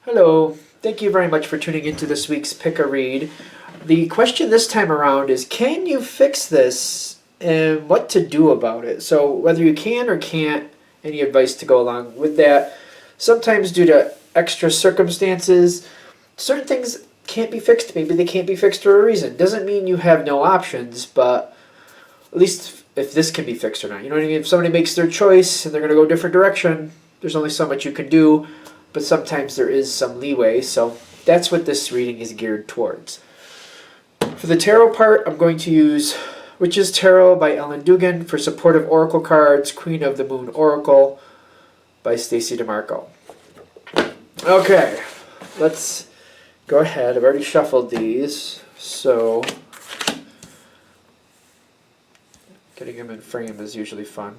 Hello, thank you very much for tuning into this week's Pick a Read. The question this time around is, can you fix this and what to do about it? So whether you can or can't, any advice to go along with that. Sometimes due to extra circumstances, certain things can't be fixed. Maybe they can't be fixed for a reason. Doesn't mean you have no options, but at least if this can be fixed or not. You know what I mean? If somebody makes their choice and they're going to go a different direction, there's only so much you can do. But sometimes there is some leeway, so that's what this reading is geared towards. For the tarot part, I'm going to use Witch's Tarot by Ellen Dugan. For supportive oracle cards, Queen of the Moon Oracle by Stacey DeMarco. Okay, let's go ahead. I've already shuffled these, so getting them in frame is usually fun.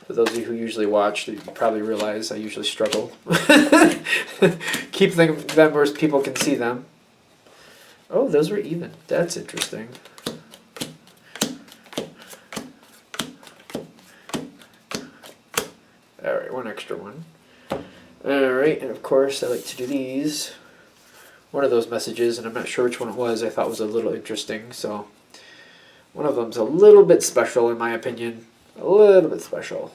For those of you who usually watch, you probably realize I usually struggle. Keep them where people can see them. Oh, those were even. That's interesting. Alright, one extra one. Alright, and of course I like to do these. One of those messages, and I'm not sure which one it was, I thought was a little interesting. So one of them's a little bit special in my opinion. A little bit special.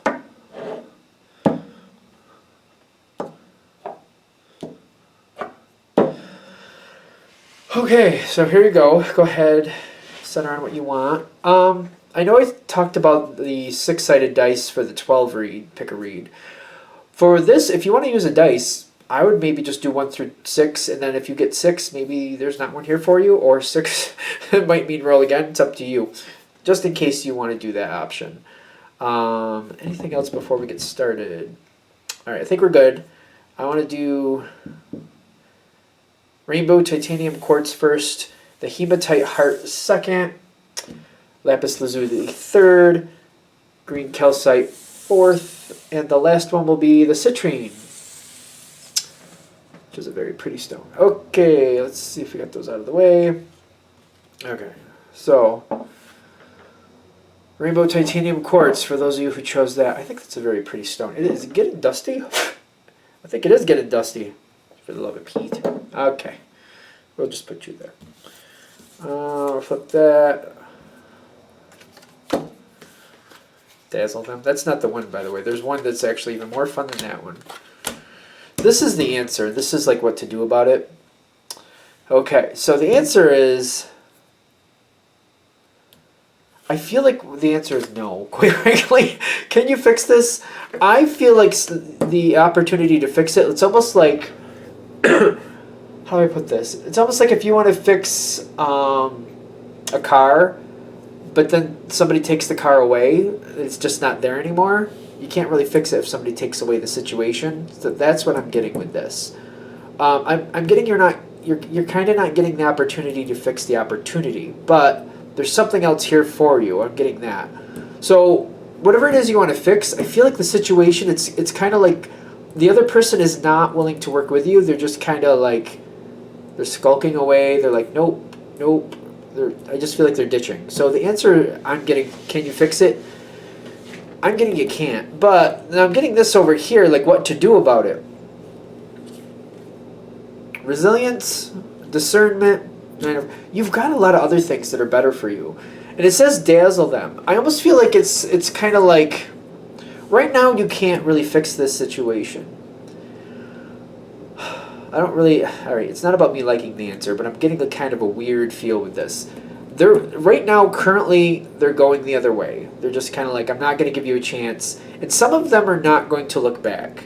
Okay, so here you go. Go ahead, center on what you want. I know I talked about the 6-sided dice for the 12 read, pick a read. For this, if you want to use a dice, I would maybe just do 1 through 6, and then if you get 6, maybe there's not one here for you, or 6 might mean roll again. It's up to you, just in case you want to do that option. Anything else before we get started? Alright, I think we're good. I want to do Rainbow Titanium Quartz first, the Hematite Heart second, Lapis Lazuli third, Green Calcite fourth, and the last one will be the Citrine, which is a very pretty stone. Okay, let's see if we got those out of the way. Okay, so Rainbow Titanium Quartz, for those of you who chose that. I think that's a very pretty stone. Is it getting dusty? I think it is getting dusty. For the love of Pete. Okay. We'll just put you there. Flip that. Dazzle them. That's not the one, by the way. There's one that's actually even more fun than that one. This is the answer. This is like what to do about it. Okay, so the answer is... I feel like the answer is no, quite frankly. Can you fix this? I feel like the opportunity to fix it, it's almost like, how do I put this? It's almost like if you want to fix a car, but then somebody takes the car away, it's just not there anymore. You can't really fix it if somebody takes away the situation. So that's what I'm getting with this. I'm getting you're kind of not getting the opportunity to fix the opportunity, but there's something else here for you. I'm getting that. So whatever it is you want to fix, I feel like the situation, it's kind of like the other person is not willing to work with you. They're just kind of like, they're skulking away. They're like, nope, nope. I just feel like they're ditching. So the answer I'm getting, can you fix it? I'm getting you can't. But I'm getting this over here, like what to do about it. Resilience, discernment. You've got a lot of other things that are better for you. And it says dazzle them. I almost feel like it's kind of like, right now you can't really fix this situation. I don't really, alright, it's not about me liking the answer, but I'm getting a kind of a weird feel with this. Right now, currently, they're going the other way. They're just kind of like, I'm not going to give you a chance. And some of them are not going to look back.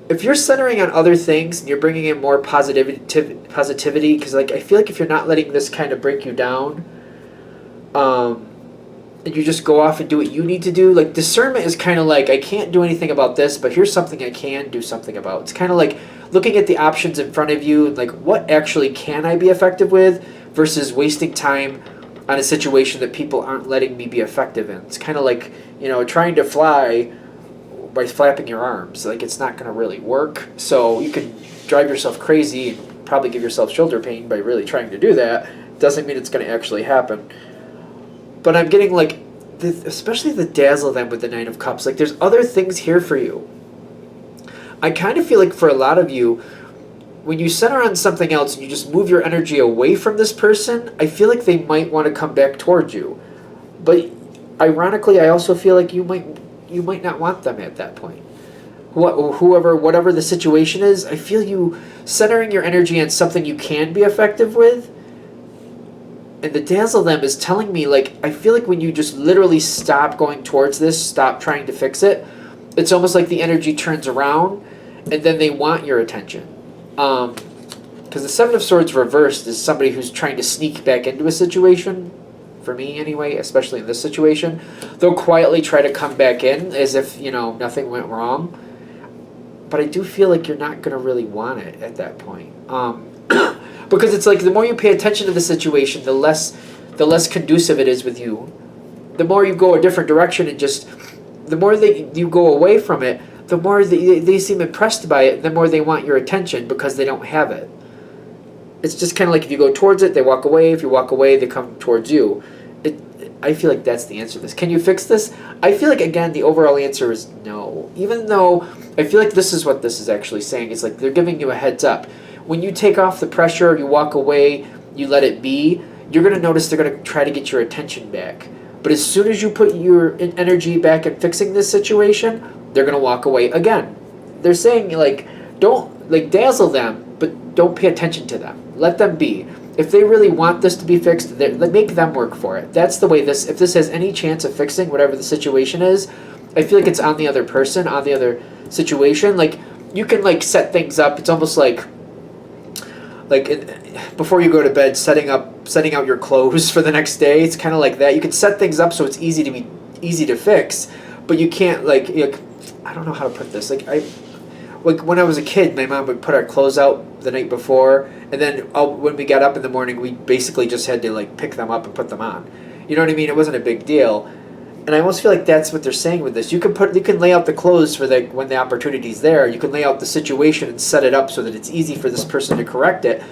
If you're centering on other things and you're bringing in more positivity, because like I feel like if you're not letting this kind of break you down, and you just go off and do what you need to do, like discernment is kind of like, I can't do anything about this, but here's something I can do something about. It's kind of like looking at the options in front of you and like, what actually can I be effective with versus wasting time on a situation that people aren't letting me be effective in. It's kind of like, trying to fly by flapping your arms. Like, it's not going to really work. So you can drive yourself crazy and probably give yourself shoulder pain by really trying to do that. Doesn't mean it's going to actually happen. But I'm getting like, especially the dazzle them with the Nine of Cups. Like, there's other things here for you. I kind of feel like for a lot of you, when you center on something else and you just move your energy away from this person, I feel like they might want to come back towards you. But ironically, I also feel like you might not want them at that point. Whatever the situation is, I feel you centering your energy on something you can be effective with. And the dazzle them is telling me, like, I feel like when you just literally stop going towards this, stop trying to fix it, it's almost like the energy turns around and then they want your attention. Because the Seven of Swords reversed is somebody who's trying to sneak back into a situation, for me anyway, especially in this situation. They'll quietly try to come back in as if, nothing went wrong. But I do feel like you're not going to really want it at that point. Because it's like the more you pay attention to the situation, the less conducive it is with you. The more you go a different direction and just, the more you go away from it, the more they seem impressed by it, the more they want your attention because they don't have it. It's just kind of like if you go towards it, they walk away. If you walk away, they come towards you. I feel like that's the answer to this. Can you fix this? I feel like, again, the overall answer is no. Even though I feel like this is what this is actually saying. It's like they're giving you a heads up. When you take off the pressure, you walk away, you let it be, you're going to notice they're going to try to get your attention back. But as soon as you put your energy back in fixing this situation, they're going to walk away again. They're saying, like, don't, like, dazzle them, but don't pay attention to them. Let them be. If they really want this to be fixed, make them work for it. That's the way if this has any chance of fixing whatever the situation is, I feel like it's on the other person, on the other situation. Like, you can, like, set things up. It's almost like before you go to bed, setting out your clothes for the next day. It's kind of like that. You can set things up so it's easy to fix, but you can't, like I don't know how to put this. Like when I was a kid, my mom would put our clothes out the night before, and then when we got up in the morning, we basically just had to, like, pick them up and put them on. You know what I mean? It wasn't a big deal. And I almost feel like that's what they're saying with this. You can lay out the clothes for when the opportunity's there. You can lay out the situation and set it up so that it's easy for this person to correct it.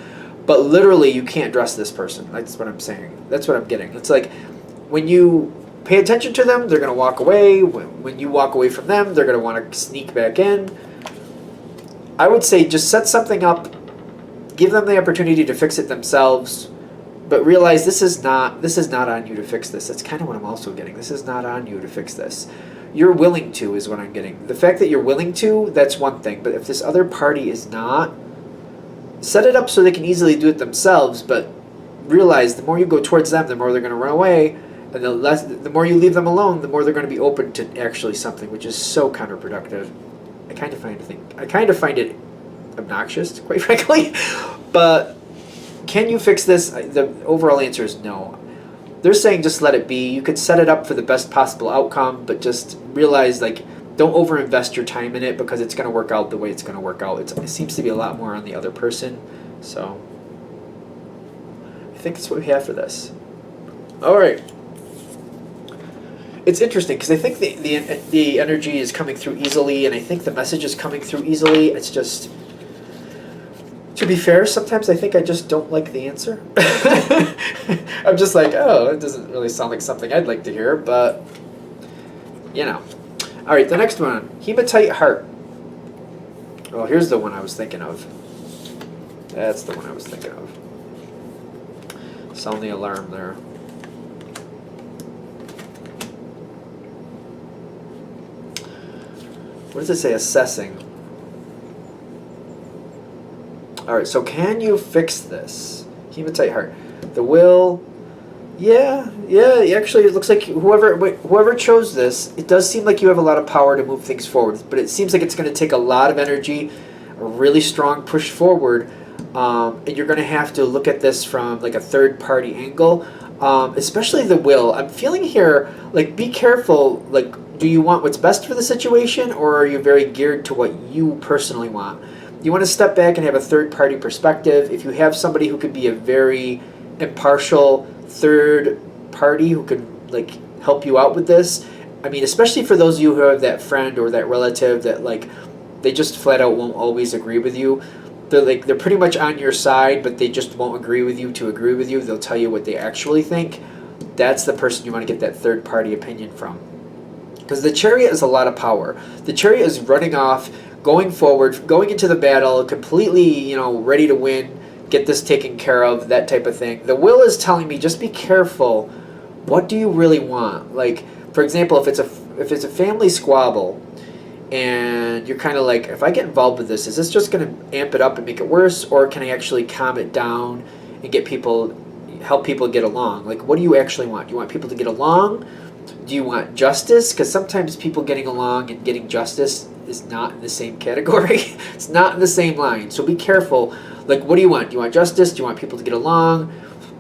But literally, you can't dress this person. That's what I'm saying. That's what I'm getting. It's like when you pay attention to them, they're going to walk away. When you walk away from them, they're going to want to sneak back in. I would say just set something up, give them the opportunity to fix it themselves. But realize this is not on you to fix this. That's kind of what I'm also getting. This is not on you to fix this. You're willing to is what I'm getting. The fact that you're willing to, that's one thing. But if this other party is not, set it up so they can easily do it themselves. But realize the more you go towards them, the more they're going to run away. And the more you leave them alone, the more they're going to be open to actually something, which is so counterproductive. I kind of find it obnoxious, quite frankly. But can you fix this? The overall answer is no. They're saying just let it be. You can set it up for the best possible outcome, but just realize, like, don't overinvest your time in it because it's going to work out the way it's going to work out. It seems to be a lot more on the other person. So I think that's what we have for this. All right. It's interesting because I think the energy is coming through easily, and I think the message is coming through easily. It's just, to be fair, sometimes I think I just don't like the answer. I'm just like, oh, it doesn't really sound like something I'd like to hear, but, All right, the next one, Hematite Heart. Oh, here's the one I was thinking of. That's the one I was thinking of. Sound the alarm there. What does it say? Assessing. Alright, so can you fix this? Hematite Heart. The will. Yeah, actually it looks like whoever chose this, it does seem like you have a lot of power to move things forward, but it seems like it's going to take a lot of energy, a really strong push forward, and you're going to have to look at this from, like, a third-party angle, especially the will. I'm feeling here, like, be careful, like, do you want what's best for the situation, or are you very geared to what you personally want? You want to step back and have a third-party perspective. If you have somebody who could be a very impartial third party who can, like, help you out with this, I mean, especially for those of you who have that friend or that relative that, like, they just flat out won't always agree with you. They're pretty much on your side, but they just won't agree with you to agree with you. They'll tell you what they actually think. That's the person you want to get that third-party opinion from. Because the Chariot is a lot of power. The Chariot is running off, going forward, going into the battle, completely, you know, ready to win, get this taken care of, that type of thing. The will is telling me just be careful. What do you really want? Like, for example, if it's a family squabble, and you're kind of like, if I get involved with this, is this just going to amp it up and make it worse, or can I actually calm it down and help people get along? Like, what do you actually want? Do you want people to get along? Do you want justice? Because sometimes people getting along and getting justice is not in the same category. It's not in the same line. So be careful. Like, what do you want? Do you want justice? Do you want people to get along?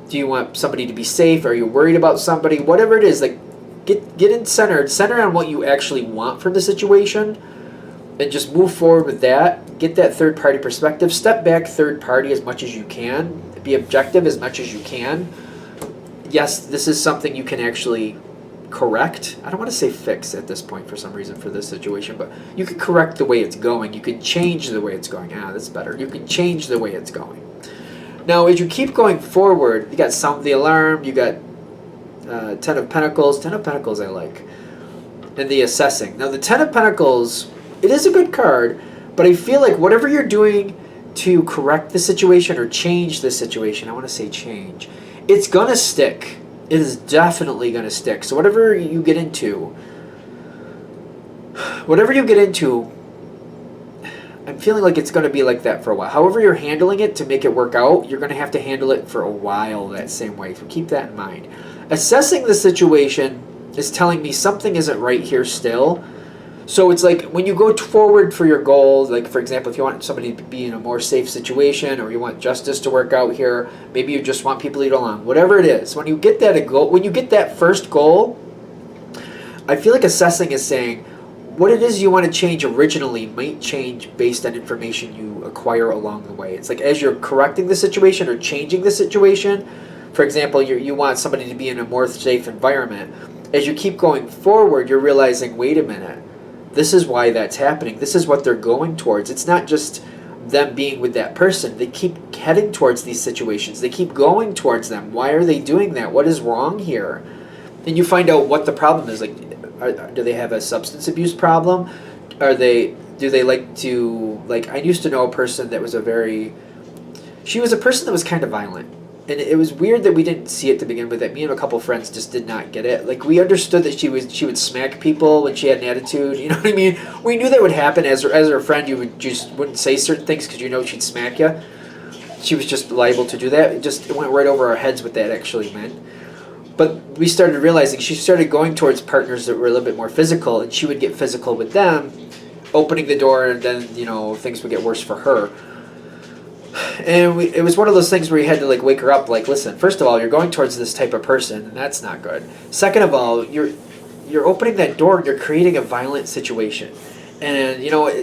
Do you want somebody to be safe? Are you worried about somebody? Whatever it is, like, get in center on what you actually want from the situation, and just move forward with that. Get that third party perspective. Step back third party as much as you can. Be objective as much as you can. Yes, this is something you can actually correct. I don't want to say fix at this point for some reason for this situation, but you can correct the way it's going. You can change the way it's going. That's better. You can change the way it's going. Now, as you keep going forward, you got sound the alarm, you got Ten of Pentacles. Ten of Pentacles I like. And the assessing. Now, the Ten of Pentacles, it is a good card, but I feel like whatever you're doing to correct the situation or change the situation, I want to say change, it's going to stick. It is definitely going to stick. So whatever you get into, I'm feeling like it's going to be like that for a while. However you're handling it to make it work out, you're going to have to handle it for a while that same way. So keep that in mind. Assessing the situation is telling me something isn't right here still. So it's like when you go forward for your goals, like for example, if you want somebody to be in a more safe situation, or you want justice to work out here, maybe you just want people to get along, whatever it is, when you get that first goal, I feel like assessing is saying what it is you want to change originally might change based on information you acquire along the way. It's like as you're correcting the situation or changing the situation, for example, you want somebody to be in a more safe environment. As you keep going forward, you're realizing, wait a minute, this is why that's happening. This is what they're going towards. It's not just them being with that person. They keep heading towards these situations. They keep going towards them. Why are they doing that? What is wrong here? And you find out what the problem is. Like, do they have a substance abuse problem? Do they like to, like, I used to know a person that was she was a person that was kind of violent. And it was weird that we didn't see it to begin with. That me and a couple friends just did not get it. Like, we understood that she would smack people when she had an attitude. You know what I mean? We knew that would happen. As her friend, you wouldn't say certain things because you know she'd smack you. She was just liable to do that. It went right over our heads what that actually meant. But we started realizing she started going towards partners that were a little bit more physical, and she would get physical with them, opening the door, and then things would get worse for her. And it was one of those things where you had to like wake her up, like, listen, first of all, you're going towards this type of person, and that's not good. Second of all, you're opening that door and you're creating a violent situation. And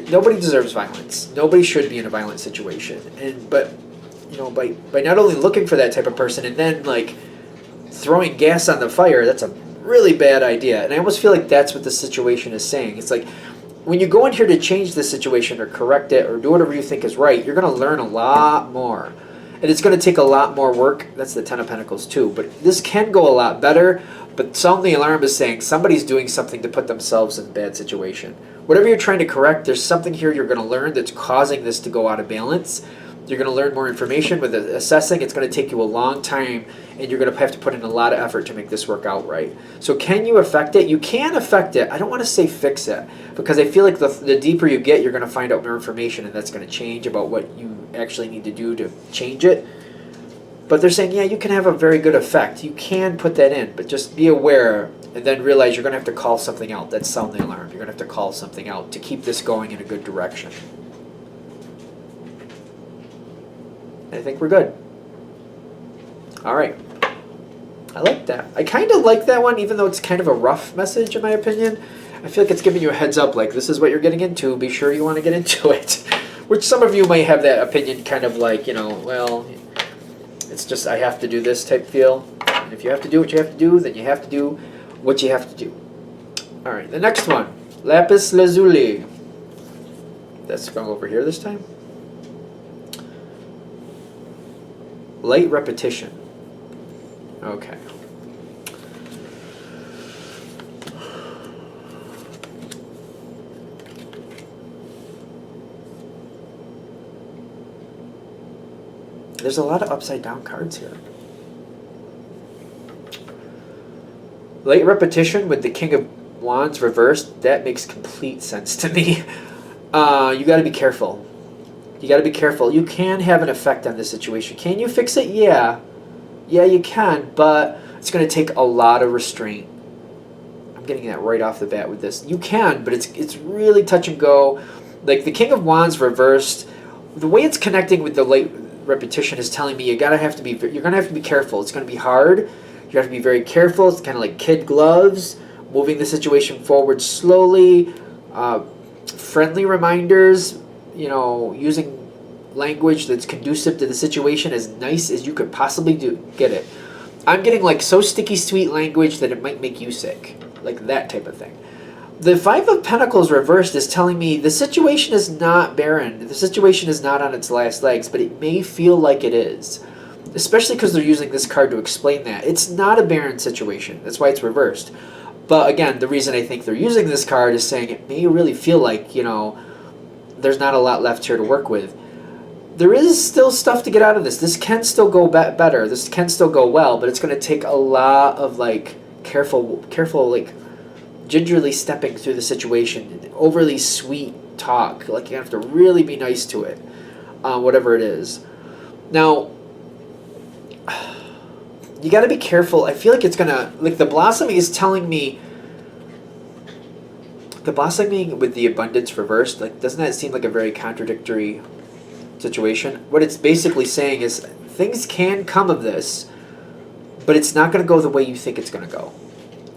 nobody deserves violence. Nobody should be in a violent situation. But by not only looking for that type of person and then like throwing gas on the fire, that's a really bad idea. And I almost feel like that's what the situation is saying. It's like, when you go in here to change the situation or correct it or do whatever you think is right, you're going to learn a lot more. And it's going to take a lot more work. That's the Ten of Pentacles too. But this can go a lot better. But sound the alarm is saying somebody's doing something to put themselves in a bad situation. Whatever you're trying to correct, there's something here you're going to learn that's causing this to go out of balance. You're going to learn more information with assessing. It's going to take you a long time, and you're going to have to put in a lot of effort to make this work out right. So can you affect it? You can affect it. I don't want to say fix it, because I feel like the deeper you get, you're going to find out more information, and that's going to change about what you actually need to do to change it. But they're saying, yeah, you can have a very good effect. You can put that in, but just be aware and then realize you're going to have to call something out. That's sound the alarm. You're going to have to call something out to keep this going in a good direction. I think we're good. All right. I like that. I kind of like that one, even though it's kind of a rough message, in my opinion. I feel like it's giving you a heads up, like, this is what you're getting into. Be sure you want to get into it. Which some of you may have that opinion kind of like, well, it's just I have to do this type feel. And if you have to do what you have to do, then you have to do what you have to do. All right, the next one. Lapis Lazuli. That's going over here this time. Light repetition. Okay. There's a lot of upside down cards here. Late repetition with the King of Wands reversed. That makes complete sense to me. You got to be careful. You got to be careful. You can have an effect on this situation. Can you fix it? Yeah. Yeah, you can, but it's going to take a lot of restraint. I'm getting that right off the bat with this. You can, but it's really touch and go. Like the King of Wands reversed, the way it's connecting with the late repetition is telling me you're gonna have to be careful. It's going to be hard. You have to be very careful. It's kind of like kid gloves, moving the situation forward slowly. Friendly reminders, using language that's conducive to the situation as nice as you could possibly do. Get it? I'm getting like so sticky sweet language that it might make you sick. Like that type of thing. The Five of Pentacles reversed is telling me the situation is not barren. The situation is not on its last legs, but it may feel like it is. Especially because they're using this card to explain that. It's not a barren situation. That's why it's reversed. But again, the reason I think they're using this card is saying it may really feel like, there's not a lot left here to work with. There is still stuff to get out of this. This can still go better. This can still go well, but it's going to take a lot of careful, gingerly stepping through the situation. Overly sweet talk. Like you have to really be nice to it, whatever it is. Now, you got to be careful. I feel like it's going to, the blossoming is telling me, the blossoming with the abundance reversed, doesn't that seem like a very contradictory situation? What it's basically saying is things can come of this, but it's not going to go the way you think it's going to go.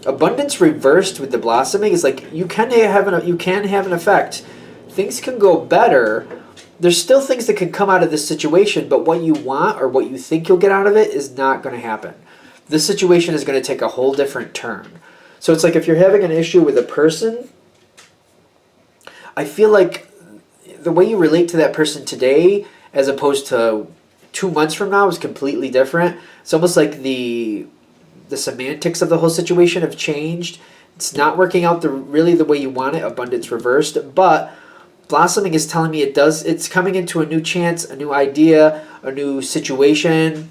Abundance reversed with the blossoming is you can have an effect. Things can go better. There's still things that can come out of this situation, but what you want or what you think you'll get out of it is not going to happen. This situation is going to take a whole different turn. So it's like if you're having an issue with a person, I feel like the way you relate to that person today as opposed to 2 months from now is completely different. It's almost like the semantics of the whole situation have changed. It's not working out really the way you want it. Abundance reversed, but blossoming is telling me it's coming into a new chance, a new idea, a new situation.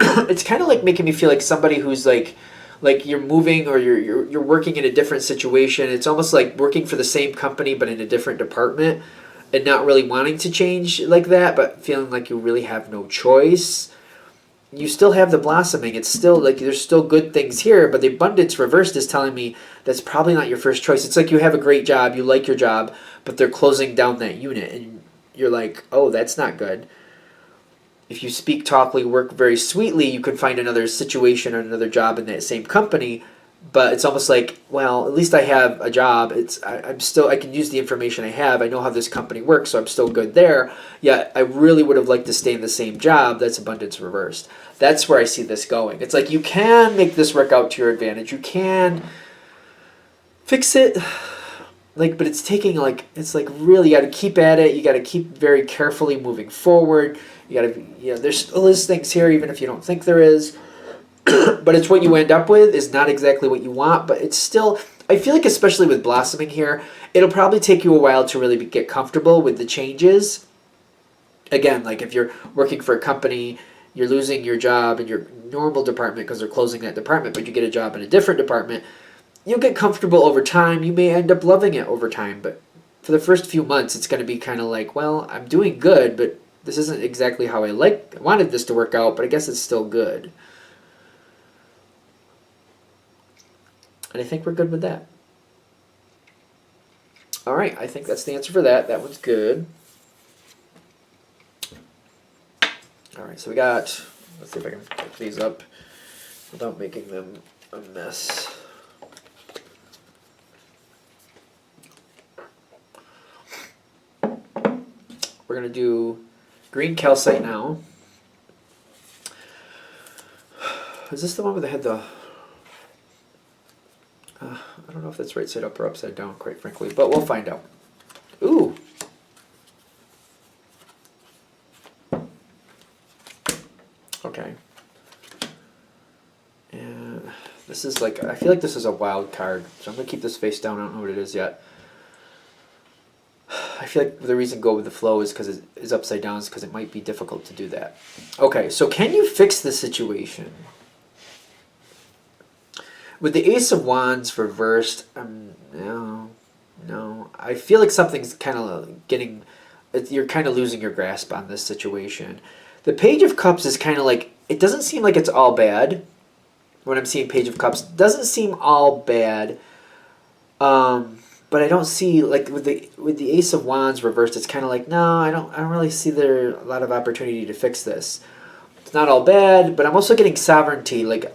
It's kind of like making me feel like somebody who's like you're moving or you're working in a different situation. It's almost like working for the same company but in a different department and not really wanting to change like that, but feeling like you really have no choice. You still have the blossoming. It's still there's still good things here, but the abundance reversed is telling me that's probably not your first choice. It's like you have a great job, you like your job, but they're closing down that unit and you're like, oh, that's not good. If you speak, talkly, work very sweetly, you could find another situation or another job in that same company, but it's almost like, well, at least I have a job. I can use the information I have. I know how this company works, so I'm still good there. Yet I really would have liked to stay in the same job. That's abundance reversed. That's where I see this going. It's like you can make this work out to your advantage. You can fix it. But it's taking really, you got to keep at it. You got to keep very carefully moving forward. You got to, there still is things here, even if you don't think there is. But it's what you end up with is not exactly what you want, but it's still, I feel like especially with blossoming here, it'll probably take you a while to really get comfortable with the changes. Again, if you're working for a company, you're losing your job in your normal department because they're closing that department, but you get a job in a different department. You'll get comfortable over time. You may end up loving it over time, but for the first few months, it's going to be kind of like, well, I'm doing good, but this isn't exactly how I wanted this to work out, but I guess it's still good. And I think we're good with that. All right, I think that's the answer for that. That one's good. All right, so we got, let's see if I can pick these up without making them a mess. We're going to do green calcite now. Is this the one where they had the... I don't know if that's right side up or upside down, quite frankly, but we'll find out. Ooh. Okay. And this is I feel like this is a wild card, so I'm going to keep this face down. I don't know what it is yet. feel like the reason go with the flow is because it is upside down, is because it might be difficult to do that. Okay, so can you fix the situation? With the Ace of Wands reversed, no. I feel like something's kind of getting, you're kind of losing your grasp on this situation. The Page of Cups is kind of like, it doesn't seem like it's all bad. When I'm seeing Page of Cups, it doesn't seem all bad. But I don't see, like, with the Ace of Wands reversed, it's kind of like, no, I don't really see there a lot of opportunity to fix this. It's not all bad, but I'm also getting sovereignty. Like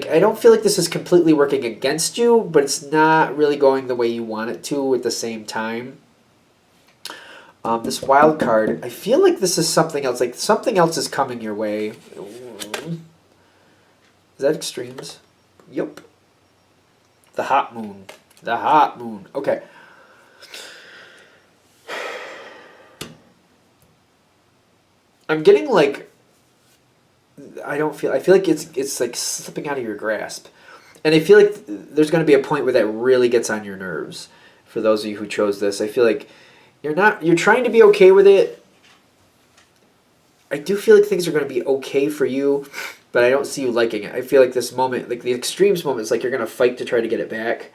I don't feel like this is completely working against you, but it's not really going the way you want it to at the same time. This wild card, I feel like this is something else. Like, something else is coming your way. Is that extremes? Yep. The hot moon. The hot moon. Okay. I'm getting like, I feel like it's like slipping out of your grasp. And I feel like there's going to be a point where that really gets on your nerves. For those of you who chose this, I feel like you're trying to be okay with it. I do feel like things are going to be okay for you, but I don't see you liking it. I feel like this moment, like the extremes moment, is like you're going to fight to try to get it back.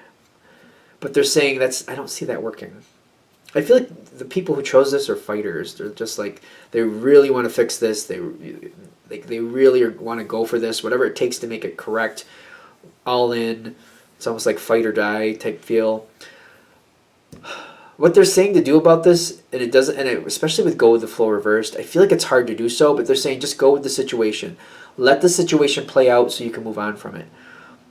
But they're saying I don't see that working. I feel like the people who chose this are fighters. They're just like, they really want to fix this. They really want to go for this, whatever it takes to make it correct. All in. It's almost like fight or die type feel. What they're saying to do about this, and it doesn't, especially with go with the flow reversed, I feel like it's hard to do so, but they're saying just go with the situation. Let the situation play out so you can move on from it.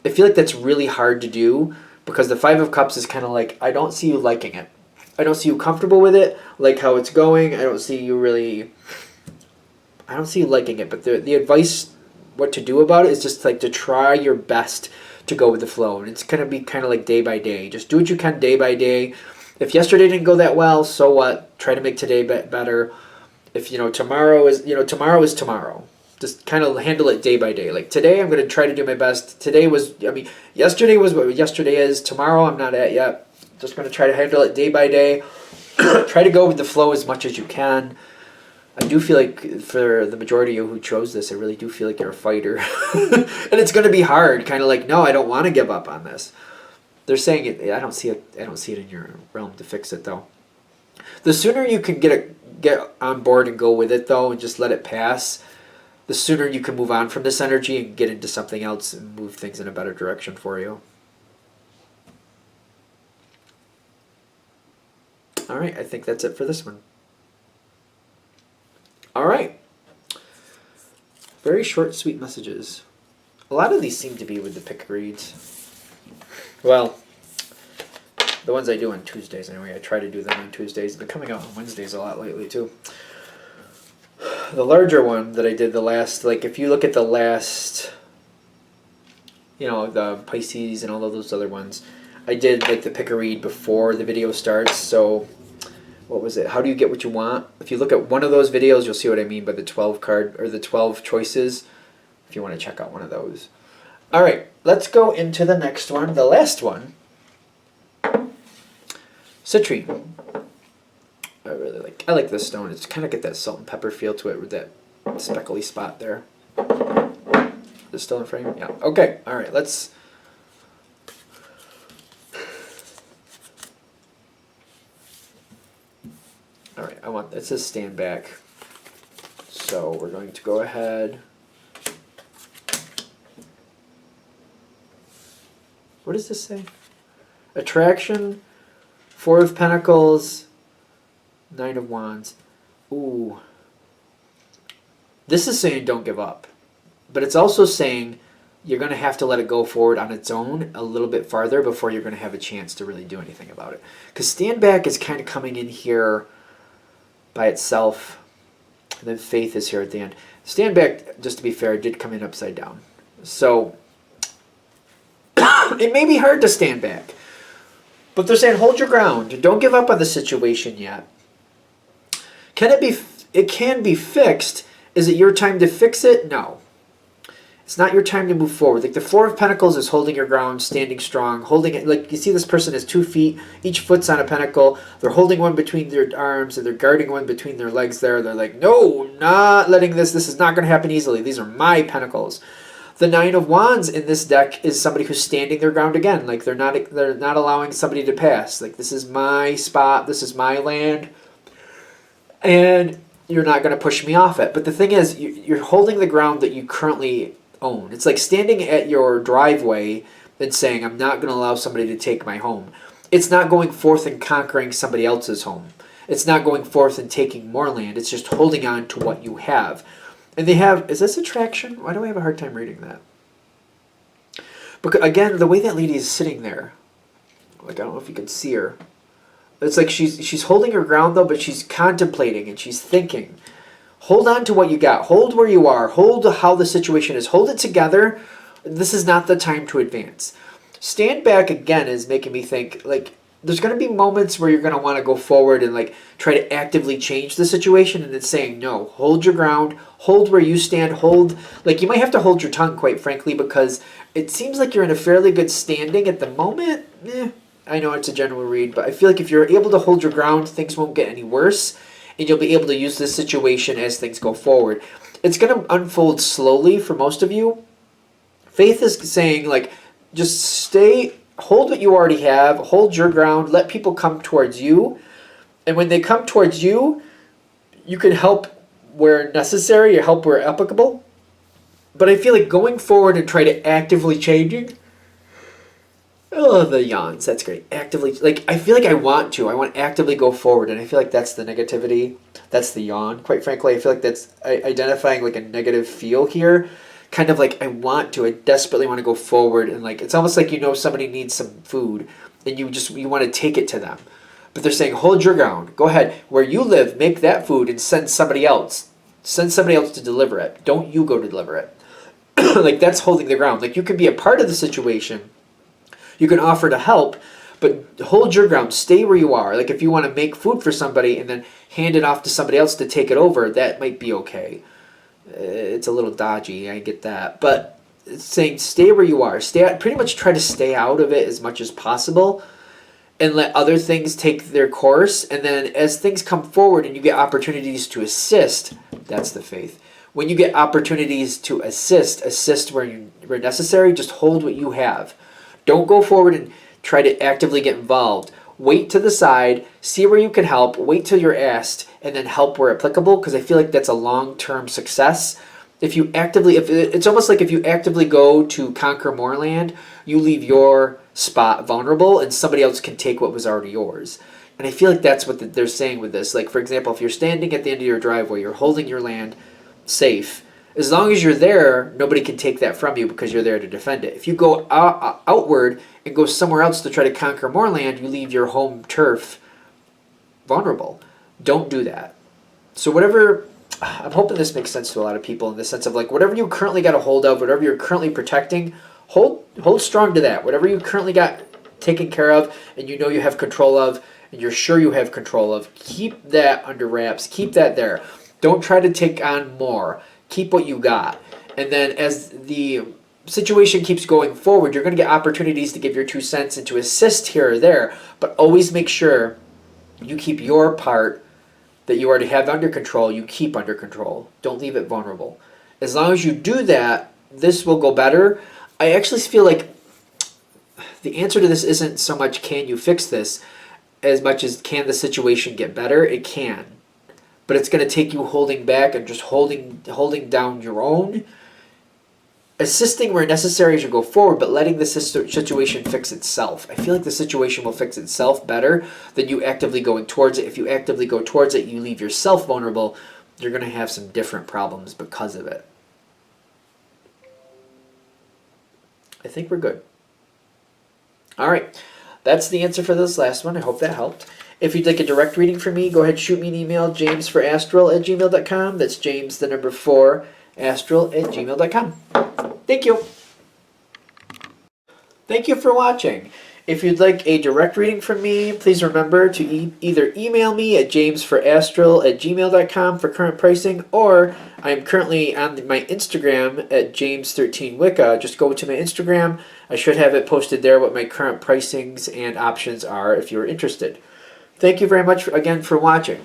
I feel like that's really hard to do, because the Five of Cups is kind of like, I don't see you liking it. I don't see you comfortable with it, like how it's going. I don't see you liking it. But the advice, what to do about it, is just like to try your best to go with the flow. And it's going to be kind of like day by day. Just do what you can day by day. If yesterday didn't go that well, so what? Try to make today better. If, tomorrow is tomorrow. Just kind of handle it day by day. Like, today I'm going to try to do my best. Yesterday was what yesterday is. Tomorrow I'm not at yet. Just going to try to handle it day by day. Try to go with the flow as much as you can. I do feel like for the majority of you who chose this, I really do feel like you're a fighter. And it's going to be hard. Kind of like, no, I don't want to give up on this. They're saying it. I don't see it in your realm to fix it, though. The sooner you can get on board and go with it, though, and just let it pass, the sooner you can move on from this energy and get into something else and move things in a better direction for you. All right, I think that's it for this one. All right. Very short, sweet messages. A lot of these seem to be with the pick reads. Well, the ones I do on Tuesdays anyway. I try to do them on Tuesdays. They've been coming out on Wednesdays a lot lately, too. The larger one that I did if you look at the last, the Pisces and all of those other ones, I did the pick a read before the video starts. So, what was it? How do you get what you want? If you look at one of those videos, you'll see what I mean by the 12 card or the 12 choices. If you want to check out one of those. All right, let's go into the next one, the last one. Citrine. I like this stone. It's kind of got that salt and pepper feel to it with that speckly spot there. Is it still in frame? Yeah. Okay. All right. Let's. All right. It says stand back. So we're going to go ahead. What does this say? Attraction, Four of Pentacles, Nine of Wands. Ooh. This is saying don't give up. But it's also saying you're going to have to let it go forward on its own a little bit farther before you're going to have a chance to really do anything about it. Because stand back is kind of coming in here by itself. And then faith is here at the end. Stand back, just to be fair, did come in upside down. So it may be hard to stand back. But they're saying hold your ground. Don't give up on the situation yet. It can be fixed. Is it your time to fix it? No. It's not your time to move forward. Like the Four of Pentacles is holding your ground, standing strong, holding it. Like you see this person has 2 feet, each foot's on a pentacle. They're holding one between their arms and they're guarding one between their legs there. They're like, no, not letting this. This is not going to happen easily. These are my pentacles. The Nine of Wands in this deck is somebody who's standing their ground again. Like they're not allowing somebody to pass. Like this is my spot. This is my land. And you're not going to push me off it. But the thing is, you're holding the ground that you currently own. It's like standing at your driveway and saying, I'm not going to allow somebody to take my home. It's not going forth and conquering somebody else's home. It's not going forth and taking more land. It's just holding on to what you have. And they have, is this attraction? Why do I have a hard time reading that? Because again, the way that lady is sitting there, like I don't know if you can see her. It's like she's holding her ground though, but she's contemplating and she's thinking. Hold on to what you got. Hold where you are. Hold how the situation is. Hold it together. This is not the time to advance. Stand back again is making me think like there's going to be moments where you're going to want to go forward and like try to actively change the situation, and it's saying no. Hold your ground. Hold where you stand. Hold, like you might have to hold your tongue, quite frankly, because it seems like you're in a fairly good standing at the moment. I know it's a general read, but I feel like if you're able to hold your ground, things won't get any worse, and you'll be able to use this situation as things go forward. It's going to unfold slowly for most of you. Faith is saying, like, just stay, hold what you already have, hold your ground, let people come towards you, and when they come towards you, you can help where necessary or help where applicable. But I feel like going forward and try to actively changing. Oh, the yawns. That's great. Actively, like, I feel like I want to actively go forward, and I feel like that's the negativity. That's the yawn. Quite frankly, I feel like that's identifying like a negative feel here. Kind of like I desperately want to go forward, and like it's almost like somebody needs some food, and you want to take it to them. But they're saying, hold your ground. Go ahead. Where you live, make that food and send somebody else. Send somebody else to deliver it. Don't you go to deliver it. Like that's holding the ground. Like you can be a part of the situation. You can offer to help, but hold your ground. Stay where you are. Like if you want to make food for somebody and then hand it off to somebody else to take it over, that might be okay. It's a little dodgy, I get that. But it's saying stay where you are. Pretty much try to stay out of it as much as possible and let other things take their course. And then as things come forward and you get opportunities to assist, that's the faith. When you get opportunities to assist where necessary, just hold what you have. Don't go forward and try to actively get involved. Wait to the side, see where you can help, wait till you're asked, and then help where applicable, because I feel like that's a long-term success. It's almost like if you actively go to conquer more land, you leave your spot vulnerable and somebody else can take what was already yours. And I feel like that's what they're saying with this. Like, for example, if you're standing at the end of your driveway, you're holding your land safe. As long as you're there, nobody can take that from you because you're there to defend it. If you go outward and go somewhere else to try to conquer more land, you leave your home turf vulnerable. Don't do that. So I'm hoping this makes sense to a lot of people in the sense of like whatever you currently got a hold of, whatever you're currently protecting, hold strong to that. Whatever you currently got taken care of and you have control of and you're sure you have control of, keep that under wraps. Keep that there. Don't try to take on more. Keep what you got. And then as the situation keeps going forward, you're going to get opportunities to give your 2 cents and to assist here or there, but always make sure you keep your part that you already have under control, you keep under control. Don't leave it vulnerable. As long as you do that, this will go better. I actually feel like the answer to this isn't so much can you fix this as much as can the situation get better. It can. But it's going to take you holding back and just holding down your own, assisting where necessary as you go forward, but letting the situation fix itself. I feel like the situation will fix itself better than you actively going towards it. If you actively go towards it, you leave yourself vulnerable, you're going to have some different problems because of it. I think we're good. All right. That's the answer for this last one. I hope that helped. If you'd like a direct reading from me, go ahead, shoot me an email, jamesforastral@gmail.com. That's James, the number 4, astral@gmail.com. Thank you. Thank you for watching. If you'd like a direct reading from me, please remember to either email me at jamesforastral@gmail.com for current pricing, or I'm currently on my Instagram at James13Wicca. Just go to my Instagram. I should have it posted there what my current pricings and options are if you're interested. Thank you very much again for watching.